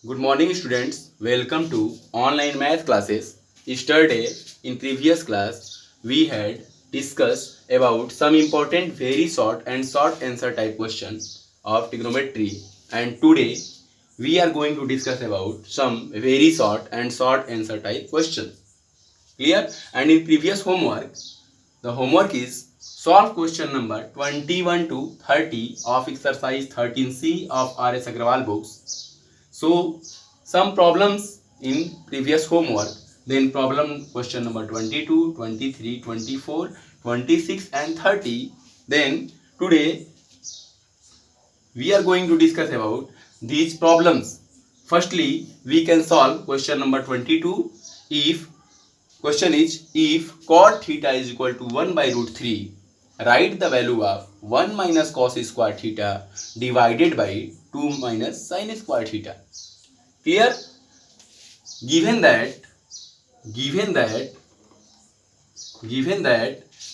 Good morning students. Welcome to online math classes. Yesterday in previous class we had discussed about some important very short and short answer type question of trigonometry, and today we are going to discuss about some very short and short answer type questions. Clear? And in previous homework, the homework is solve question number 21 to 30 of exercise 13C of R.S. Agrawal books. So some problems in previous homework, then problem question number 22, 23, 24, 26 and 30. Then today we are going to discuss about these problems. Firstly, we can solve question number 22. If question is, if cot theta is equal to 1 by root 3, write the value of 1 minus cos square theta divided by 2 minus sin square theta. Clear? Given that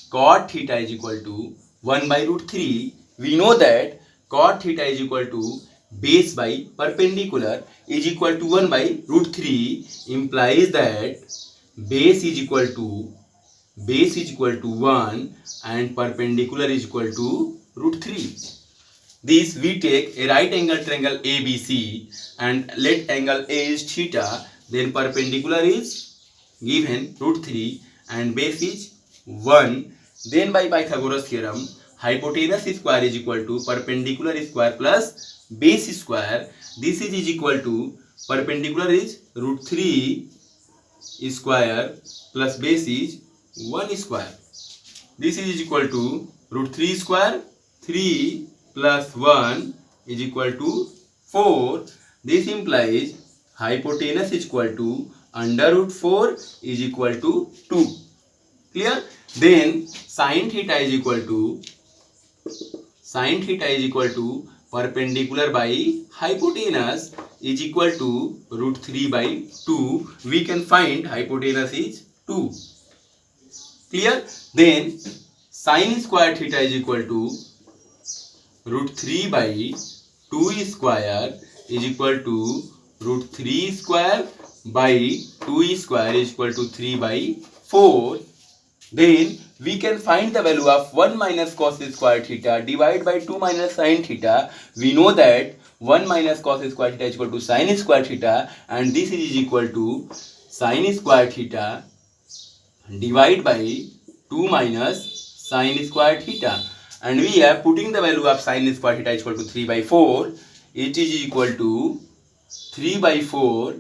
cot theta is equal to 1 by root 3, we know that cot theta is equal to base by perpendicular is equal to 1 by root 3, implies that base is equal to 1 and perpendicular is equal to root 3. This we take a right angle triangle ABC and let angle A is theta, then perpendicular is given root 3 and base is 1. Then by Pythagoras theorem, hypotenuse square is equal to perpendicular square plus base square. This is equal to perpendicular is root 3 square plus base is 1 square. This is equal to root 3 square, 3 plus 1 is equal to 4. This implies hypotenuse is equal to under root 4 is equal to 2. Clear? Then sin theta is equal to perpendicular by hypotenuse is equal to root 3 by 2. We can find hypotenuse is 2. Clear? Then sin square theta is equal to root 3 by 2 square is equal to root 3 square by 2 square is equal to 3 by 4. Then we can find the value of 1 minus cos square theta divided by 2 minus sin theta. We know that 1 minus cos square theta is equal to sin square theta, and this is equal to sin square theta divided by 2 minus sin square theta. And we are putting the value of sin square theta is equal to 3 by 4. It is equal to 3 by 4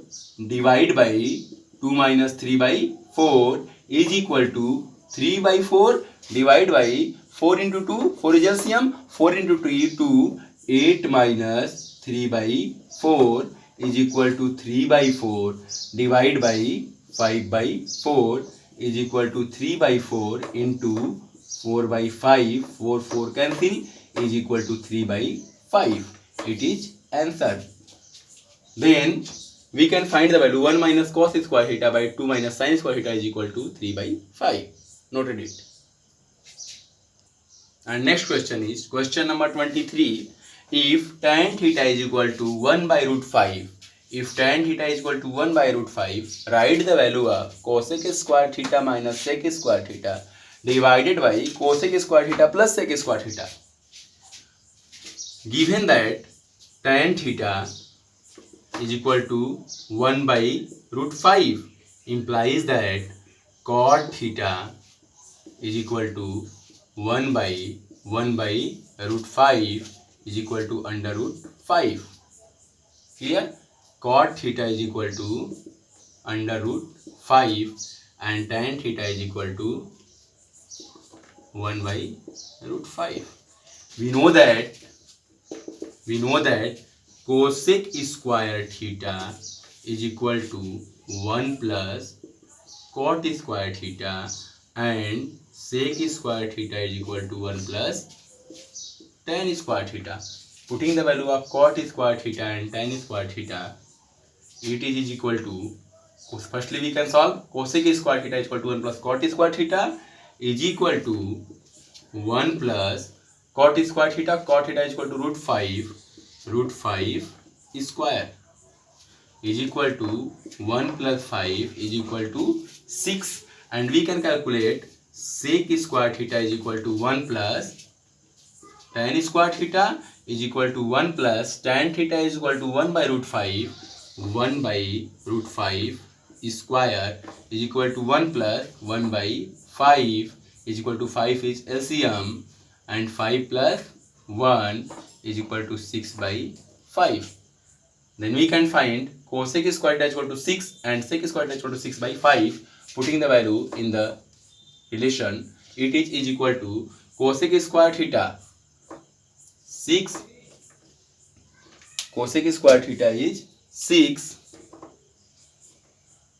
divided by 2 minus 3 by 4 is equal to 3 by 4 divided by 4 into 2, 4 is LCM, 4 into 2, 8 minus 3 by 4 is equal to 3 by 4 divided by 5 by 4 is equal to 3 by 4 into 4 by 5, 4 cancel is equal to 3 by 5. It is answer. Then we can find the value 1 minus cos square theta by 2 minus sin square theta is equal to 3 by 5. Noted it. And next question is question number 23. If tan theta is equal to 1 by root 5, write the value of cosec square theta minus sec square theta divided by cosec square theta plus sec square theta. Given that tan theta is equal to 1 by root 5, implies that cot theta is equal to 1 by root 5 is equal to under root 5. Clear? Cot theta is equal to under root 5 and tan theta is equal to 1 by root 5. We know that cosec square theta is equal to 1 plus cot square theta and sec square theta is equal to 1 plus tan square theta. Putting the value of cot square theta and tan square theta, it is equal to, firstly we can solve cosec square theta is equal to 1 plus cot square theta is equal to 1 plus cot theta is equal to root 5 square. is equal to 1 plus 5 is equal to 6, and we can calculate sec square theta is equal to 1 plus tan square theta is equal to 1 plus tan theta is equal to 1 by root 5. 1 by root 5 square is equal to 1 plus 1 by 5 is equal to 5 is LCM, and 5 plus 1 is equal to 6 by 5. Then we can find cosec square theta is equal to 6 and sec square theta is equal to 6 by 5. Putting the value in the relation, it is equal to cosec square theta 6, cosec square theta is 6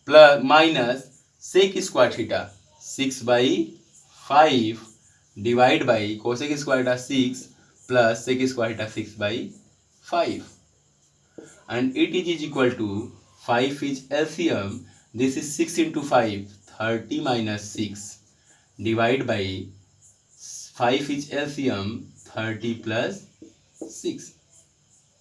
plus minus sec square theta 6 by 5 divided by cosec square theta 6 plus sec square theta 6 by 5, and it is equal to 5 is LCM. This is 6 into 5, 30 minus 6 divided by 5 is LCM, 30 plus 6.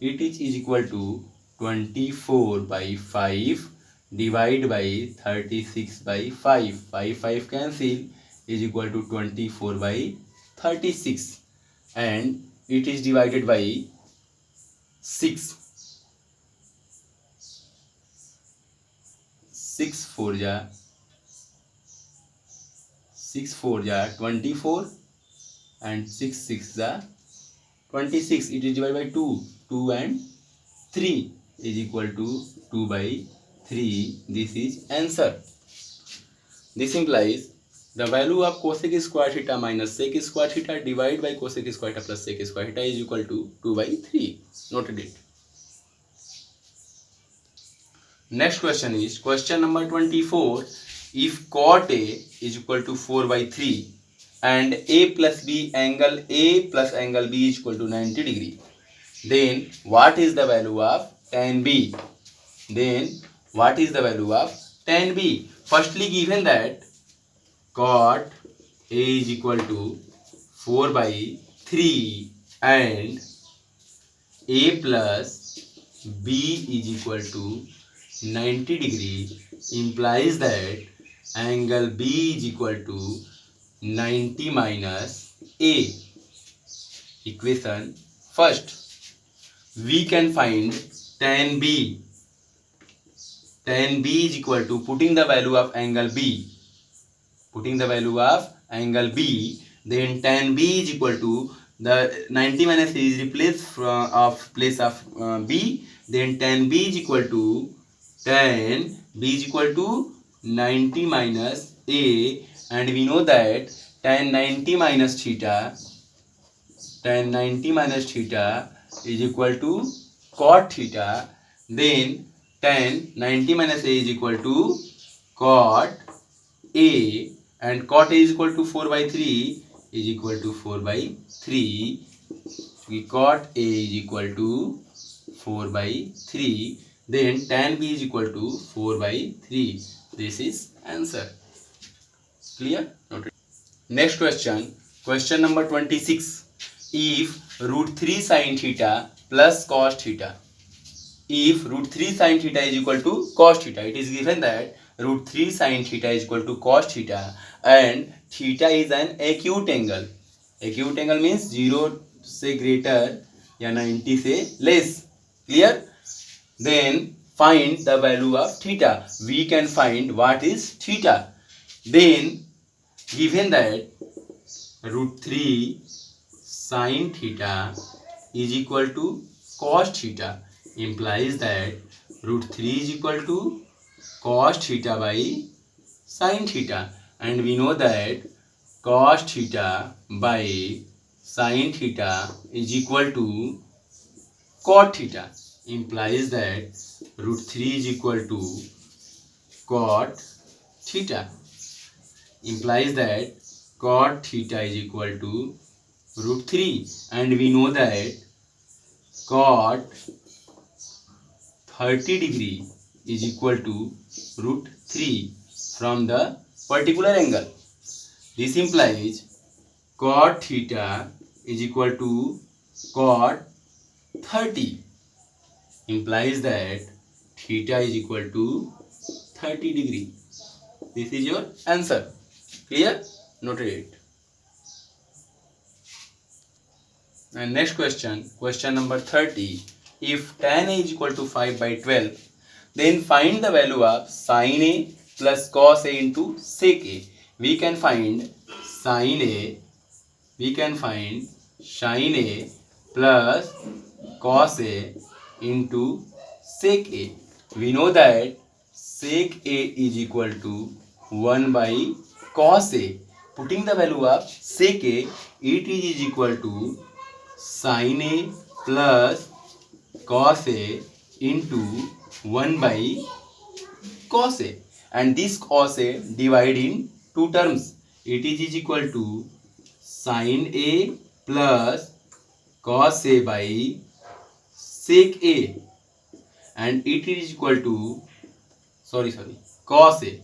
It is equal to 24 by 5 divided by 36 by 5. 5 cancel is equal to 24 by 36, and it is divided by 6. 6 4 ja 24, and 6 6 ja 26. It is divided by 2 and 3 is equal to 2 by 3. This is answer. This implies the value of cosec square theta minus sec square theta divided by cosec square theta plus sec square theta is equal to 2 by 3. Noted it. Next question is question number 24. If cot A is equal to 4 by 3 and A plus B angle A plus angle B is equal to 90 degree, then what is the value of tan B? Then what is the value of tan B? Firstly, given that cot A is equal to 4 by 3 and A plus B is equal to 90 degree, implies that angle B is equal to 90 minus A. Equation first, we can find tan B. Tan B is equal to, putting the value of angle B, then tan B is equal to, the 90 minus A is replaced from place of B, then tan B is equal to, tan B is equal to 90 minus A, and we know that tan 90 minus theta is equal to cot theta. Then tan 90 minus A is equal to cot A, and cot A is equal to 4 by 3 is equal to 4 by 3. Cot A is equal to 4 by 3. Then tan B is equal to 4 by 3. This is answer. Clear? Noted. Next question. Question number 26. If root 3 sin theta plus cos theta. If root 3 sin theta is equal to cos theta, it is given that root 3 sin theta is equal to cos theta, and theta is an acute angle. Acute angle means 0 से greater या 90 से less. Clear? Then find the value of theta. We can find what is theta. Then given that root 3 sin theta is equal to cos theta, implies that root 3 is equal to cos theta by sin theta, and we know that cos theta by sin theta is equal to cot theta, implies that root 3 is equal to cot theta, implies that cot theta is equal to root 3, and we know that cot 30 degree is equal to root 3 from the particular angle. This implies cot theta is equal to cot 30, implies that theta is equal to 30 degree. This is your answer. Clear? Noted it. And next question, question number 30. If tan A is equal to 5 by 12, then find the value of sin A plus cos A into sec A. We can find sin A, we can find sin A plus cos A into sec A. We know that sec A is equal to 1 by cos A. Putting the value of sec A, it is equal to sin A plus cos A into 1 by cos A, and this cos A divide in two terms. It is equal to sin A plus cos A by sec A, and it is equal to cos A.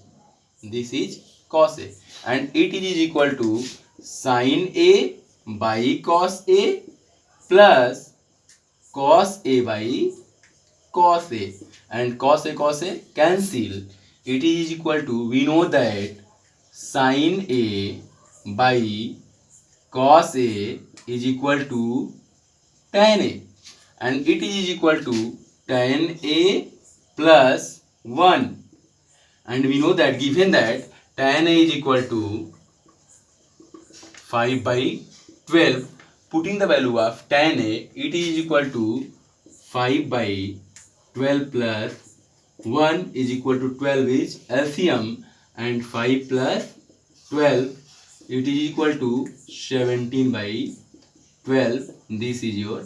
This is cos A, and it is equal to sin A by cos A plus cos A by cos A, and cos A cancel. It is equal to, we know that sin A by cos A is equal to tan A, and it is equal to tan A plus 1, and we know that given that tan A is equal to 5 by 12, putting the value of tan A, it is equal to 5 by 12 plus 1 is equal to 12 is LCM, and 5 plus 12, it is equal to 17 by 12. This is your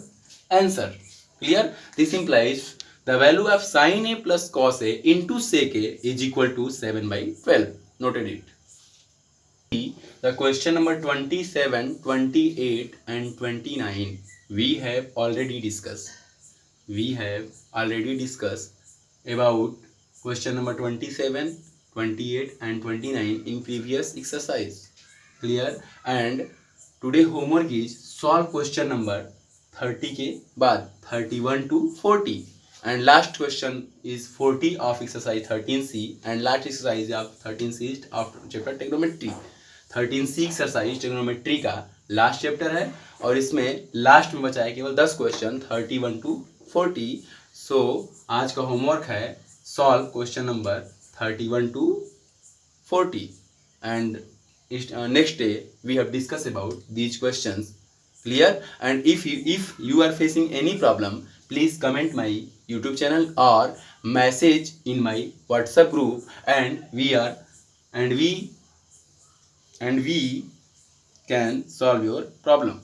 answer. Clear? This implies the value of sin A plus cos A into sec A is equal to 7 by 12. Noted it. The question number 27, 28 and 29 we have already discussed. We have already discussed about question number 27, 28 and 29 in previous exercise. Clear? And today homework is solve question number 30 के बाद 31 to 40, and last question is 40 of exercise 13C, and last exercise of 13C of chapter trigonometry. 13C exercise trigonometry का last chapter है, और इसमें last में बचा है केवल 10 क्वेश्चन 31 to 40. सो आज का होमवर्क है solve question number 31 to 40, and next day we have discuss about these questions. Clear? And if you are facing any problem, please comment my YouTube channel or message in my WhatsApp group, and we can solve your problem.